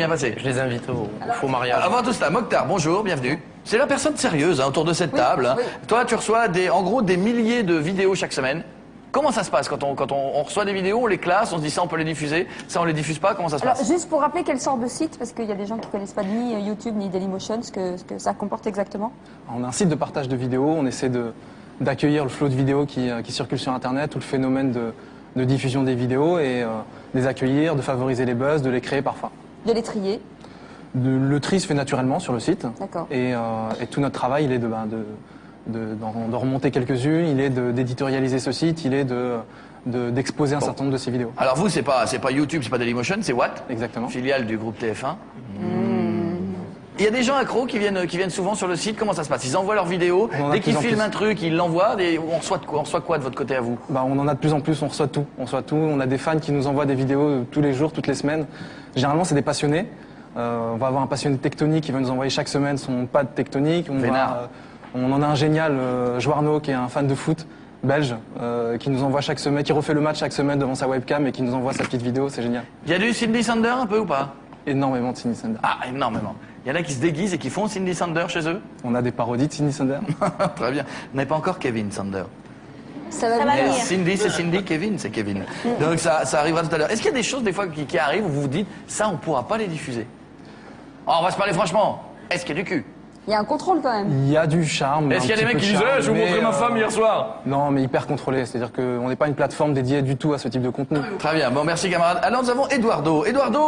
bien passé. Je les invite au faux mariage. Avant tout cela, Mokhtar, bonjour, bienvenue. C'est la personne sérieuse autour de cette table. Hein. Oui. Toi, tu reçois en gros des milliers de vidéos chaque semaine. Comment ça se passe quand on reçoit des vidéos, on les classe, on se dit ça on peut les diffuser, ça on les diffuse pas, comment ça se Alors, passe? juste pour rappeler quelle sorte de site, parce qu'il y a des gens qui ne connaissent pas ni YouTube ni Dailymotion, ce que ça comporte exactement. On a un site de partage de vidéos, on essaie d'accueillir le flot de vidéos qui circule sur Internet, ou le phénomène de diffusion des vidéos, et de les accueillir, de favoriser les buzz, de les créer parfois. De les trier. Le tri se fait naturellement sur le site, D'accord. et tout notre travail, il est d'en remonter quelques-unes, il est d'éditorialiser ce site, il est d'exposer un certain nombre de ces vidéos. Alors vous, c'est pas YouTube, c'est pas Dailymotion, c'est Watt, Exactement. filiale du groupe TF1. Il y a des gens accros qui viennent souvent sur le site, comment ça se passe? Ils envoient leurs vidéos, On en a dès de qu'ils plus en filment plus. un truc, ils l'envoient, on reçoit quoi de votre côté à vous? On en a de plus en plus, on reçoit tout. On a des fans qui nous envoient des vidéos tous les jours, toutes les semaines. Généralement, c'est des passionnés. On va avoir un passionné de tectonique qui va nous envoyer chaque semaine son pad tectonique. On en a un génial, Joarno, qui est un fan de foot belge, qui nous envoie chaque semaine, qui refait le match chaque semaine devant sa webcam et qui nous envoie sa petite vidéo, c'est génial. Il y a du Cindy Sander un peu ou pas? Énormément de Cindy Sander. Ah, énormément. Il y en a qui se déguisent et qui font Cindy Sander chez eux? On a des parodies de Cindy Sander. Très bien. Vous n'avez pas encore Kevin Sander. Ça va Mais venir. Cindy, c'est Cindy, Kevin, c'est Kevin. Donc ça arrivera tout à l'heure. Est-ce qu'il y a des choses des fois qui arrivent où vous vous dites, ça on pourra pas les diffuser? Oh, on va se parler franchement. Est-ce qu'il y a du cul? Il y a un contrôle quand même. Il y a du charme. Est-ce qu'il y a des mecs qui disent, je vais vous montrer ma femme hier soir? Non, mais hyper contrôlé. C'est-à-dire qu'on n'est pas une plateforme dédiée du tout à ce type de contenu. Très bien. Bon, merci camarade. Alors nous avons Eduardo. Eduardo,